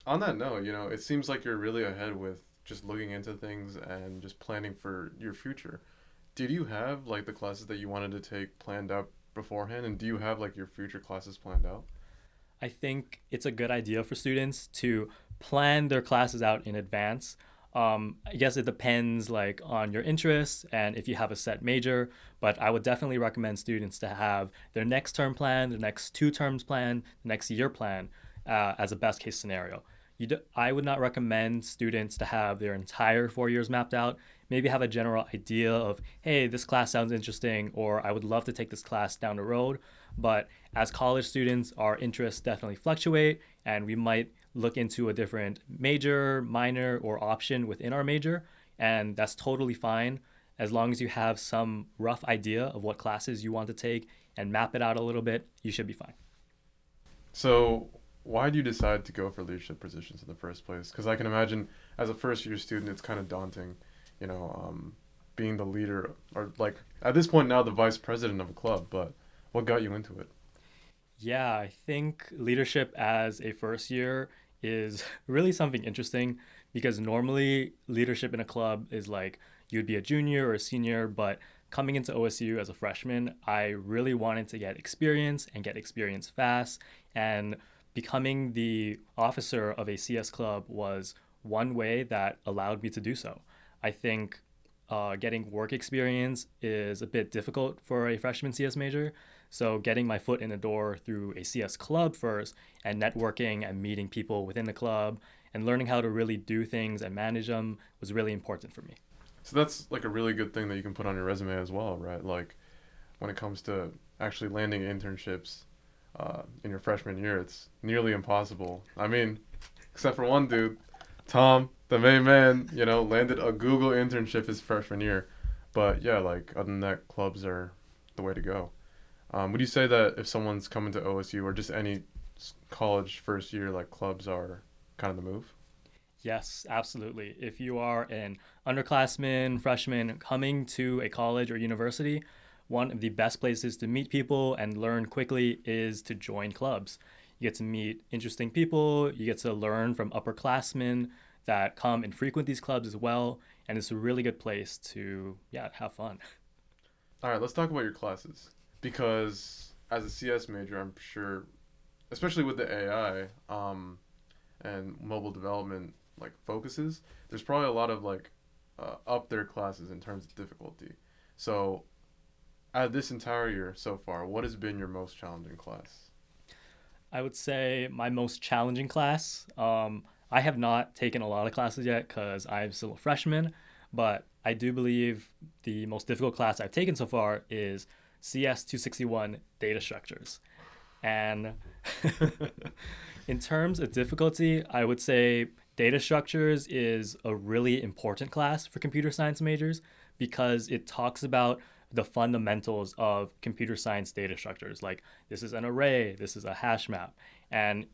On that note, it seems like you're really ahead with just looking into things and just planning for your future. Did you have like the classes that you wanted to take planned out beforehand, and do you have like your future classes planned out? I think it's a good idea for students to plan their classes out in advance. I guess it depends like on your interests and if you have a set major, but I would definitely recommend students to have their next term plan, their next 2 terms plan, the next year plan as a best case scenario. I would not recommend students to have their entire 4 years mapped out. Maybe have a general idea of, hey, this class sounds interesting, or I would love to take this class down the road. But as college students, our interests definitely fluctuate, and we might look into a different major, minor, or option within our major. And that's totally fine as long as you have some rough idea of what classes you want to take and map it out a little bit, you should be fine. So, why do you decide to go for leadership positions in the first place? Because I can imagine as a first year student, it's kind of daunting, you know, being the leader or like at this point now the vice president of a club. But what got you into it? Yeah, I think leadership as a first year is really something interesting because normally leadership in a club is like you'd be a junior or a senior, but coming into OSU as a freshman, I really wanted to get experience and get experience fast. And becoming the officer of a CS club was one way that allowed me to do so. I think getting work experience is a bit difficult for a freshman CS major. So, getting my foot in the door through a CS club first and networking and meeting people within the club and learning how to really do things and manage them was really important for me. So that's like a really good thing that you can put on your resume as well, right? Like when it comes to actually landing internships in your freshman year, it's nearly impossible. I mean, except for one dude, Tom, the main man, landed a Google internship his freshman year. But yeah, like other than that, clubs are the way to go. Would you say that if someone's coming to OSU or just any college first year, like clubs are kind of the move? Yes, absolutely. If you are an underclassman, freshman coming to a college or university, one of the best places to meet people and learn quickly is to join clubs. You get to meet interesting people, you get to learn from upperclassmen that come and frequent these clubs as well, and it's a really good place to, yeah, have fun. All right, let's talk about your classes because as a CS major, I'm sure, especially with the AI and mobile development like focuses, there's probably a lot of like up there classes in terms of difficulty. So, out of this entire year so far, what has been your most challenging class? I would say my most challenging class. I have not taken a lot of classes yet because I'm still a freshman, but I do believe the most difficult class I've taken so far is CS 261 data structures. And in terms of difficulty, I would say data structures is a really important class for computer science majors because it talks about the fundamentals of computer science data structures. Like this is an array, this is a hash map. And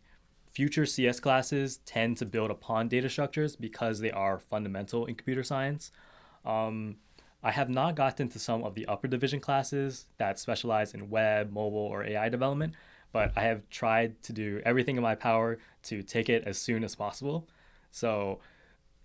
future CS classes tend to build upon data structures because they are fundamental in computer science. Um, I have not gotten to some of the upper division classes that specialize in web, mobile, or AI development, but I have tried to do everything in my power to take it as soon as possible. So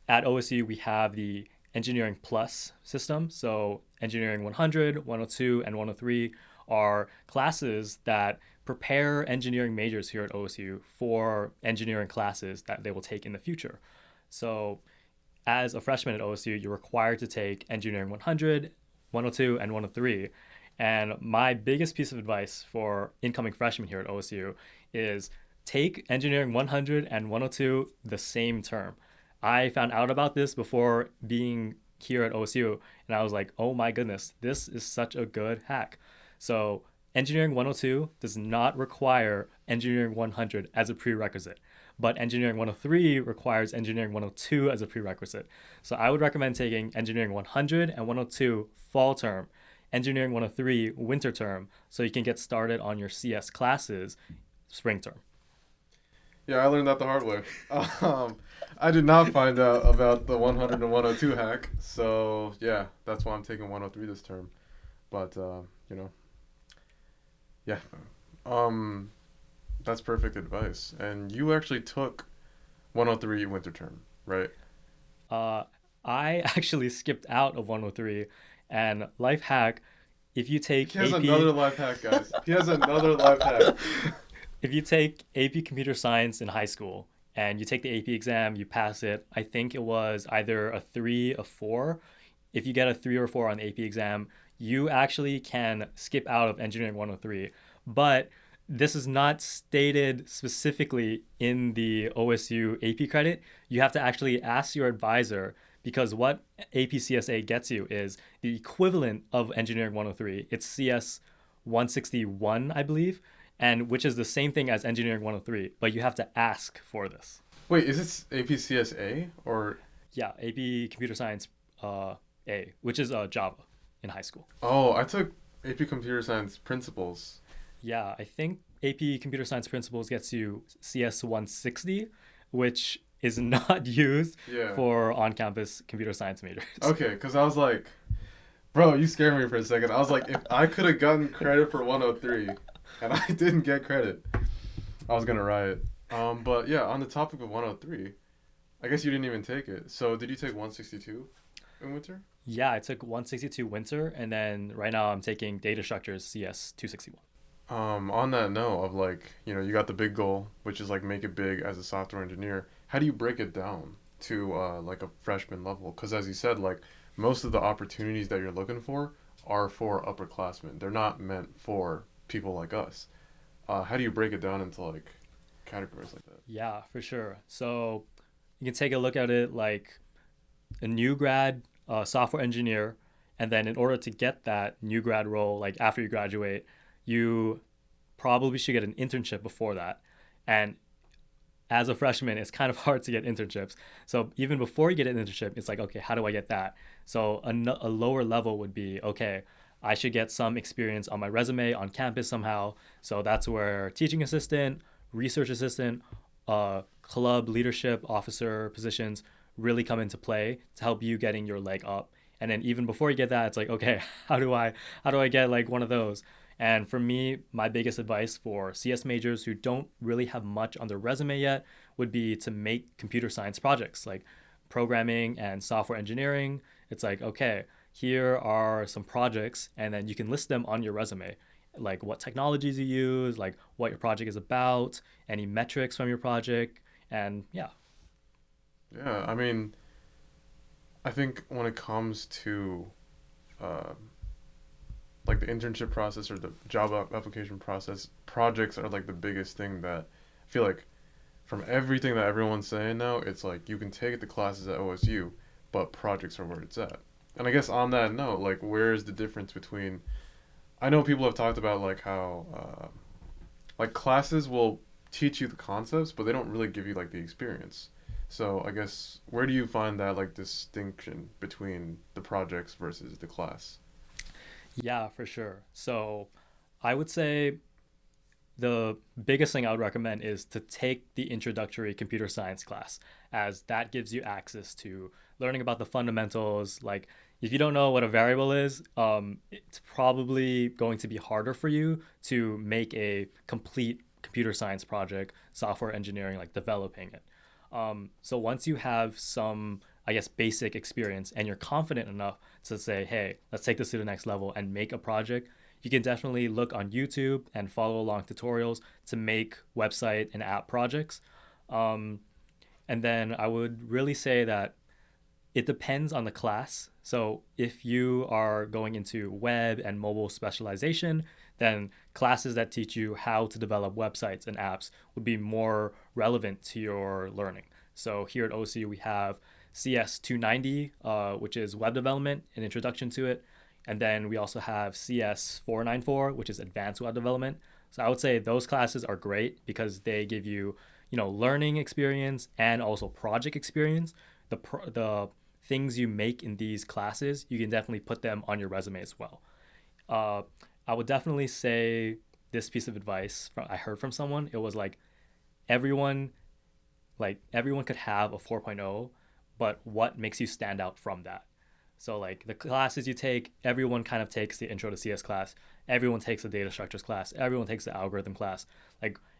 at OSU, we have the Engineering Plus system. So Engineering 100, 102, and 103 are classes that prepare engineering majors here at OSU for engineering classes that they will take in the future. So as a freshman at OSU, you're required to take Engineering 100, 102, and 103. And my biggest piece of advice for incoming freshmen here at OSU is take Engineering 100 and 102 the same term. I found out about this before being here at OSU, and I was like, oh my goodness, this is such a good hack. So, Engineering 102 does not require Engineering 100 as a prerequisite, but Engineering 103 requires Engineering 102 as a prerequisite. So, I would recommend taking Engineering 100 and 102 fall term, Engineering 103 winter term, so you can get started on your CS classes spring term. Yeah, I learned that the hard way. Um, I did not find out about the 100 and 102 hack, so yeah, that's why I'm taking 103 this term. But yeah, um, that's perfect advice. And you actually took 103 winter term, right? Uh, I actually skipped out of 103, and life hack, if you take He has another AP life hack, guys. He has another life hack. if you take AP Computer Science in high school and you take the AP exam, you pass it. I think it was either a 3, a 4. If you get a 3 or 4 on the AP exam, you actually can skip out of Engineering 103. But this is not stated specifically in the OSU AP credit. You have to actually ask your advisor because what APCSA gets you is the equivalent of Engineering 103. It's CS 161, I believe, and which is the same thing as Engineering 103, but you have to ask for this. Wait, is this APCSA or? Yeah, AP Computer Science A, which is Java in high school. Oh, I took AP Computer Science Principles. Yeah, I think AP Computer Science Principles gets you CS 160, which is not used Yeah. for on-campus computer science majors. Okay, because I was like, bro, you scared me for a second. I was like, if I could have gotten credit for 103 and I didn't get credit, I was gonna riot. But yeah, on the topic of 103, I guess you didn't even take it. So did you take 162 in winter? Yeah, I took 162 winter, and then right now I'm taking data structures CS 261. On that note of like, you got the big goal, which is like make it big as a software engineer. How do you break it down to like a freshman level? Because as you said, like most of the opportunities that you're looking for are for upperclassmen. They're not meant for people like us. How do you break it down into like categories like that? Yeah, for sure. So you can take a look at it like a new grad software engineer, and then in order to get that new grad role, like after you graduate, you probably should get an internship before that. And as a freshman, it's kind of hard to get internships. So even before you get an internship, it's like, okay, how do I get that? So a lower level would be, okay, I should get some experience on my resume on campus somehow. So that's where teaching assistant, research assistant, club leadership officer positions really come into play to help you getting your leg up. And then even before you get that, it's like, okay, how do I get like one of those? And for me, my biggest advice for CS majors who don't really have much on their resume yet would be to make computer science projects like programming and software engineering. It's like, okay, here are some projects, and then you can list them on your resume, like what technologies you use, like what your project is about, any metrics from your project, and yeah. Yeah, I mean, I think when it comes to uh, like the internship process or the job application process, projects are like the biggest thing that I feel like from everything that everyone's saying now, it's like you can take the classes at OSU, but projects are where it's at. And I guess on that note, like where is the difference between? I know people have talked about like how like classes will teach you the concepts, but they don't really give you like the experience. So I guess where do you find that like distinction between the projects versus the class? Yeah, for sure. So I would say the biggest thing I would recommend is to take the introductory computer science class, as that gives you access to learning about the fundamentals. Like, if you don't know what a variable is, it's probably going to be harder for you to make a complete computer science project, software engineering, like developing it. So once you have some, I guess, basic experience and you're confident enough to say, hey, let's take this to the next level and make a project, you can definitely look on YouTube and follow along tutorials to make website and app projects. Um, and then I would really say that it depends on the class. So if you are going into web and mobile specialization, then classes that teach you how to develop websites and apps would be more relevant to your learning. So here at OCU, we have CS 290, which is web development, an introduction to it. And then we also have CS 494, which is advanced web development. So I would say those classes are great because they give you, learning experience and also project experience. The things you make in these classes, you can definitely put them on your resume as well. Uh, I would definitely say this piece of advice I heard from someone. It was everyone, everyone could have a 4.0, but what makes you stand out from that? So the classes you take, everyone kind of takes the intro to CS class. Everyone takes the data structures class. Everyone takes the algorithm class.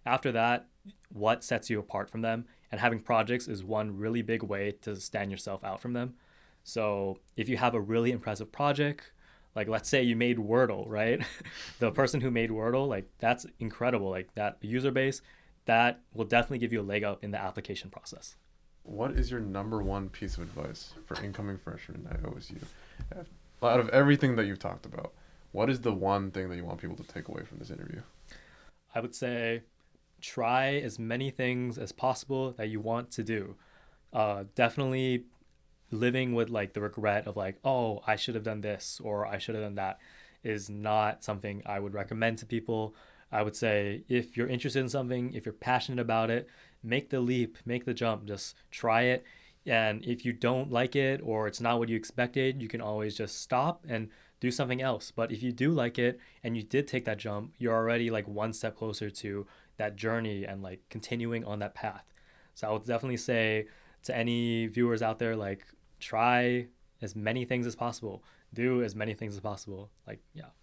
After that, what sets you apart from them? and having projects is one really big way to stand yourself out from them. So if you have a really impressive project, like let's say you made Wordle, right? The person who made Wordle, like that's incredible. Like that user base, that will definitely give you a leg up in the application process. What is your number one piece of advice for incoming freshmen at OSU? Out of everything that you've talked about, what is the one thing that you want people to take away from this interview? I would say try as many things as possible that you want to do. Definitely living with like the regret of like, oh, I should have done this or I should have done that is not something I would recommend to people. I would say if you're interested in something, if you're passionate about it, make the leap, make the jump, just try it. And if you don't like it or it's not what you expected, you can always just stop and do something else. But if you do like it and you did take that jump, you're already like one step closer to that journey and like continuing on that path. So I would definitely say to any viewers out there, like try as many things as possible, do as many things as possible. Like, yeah.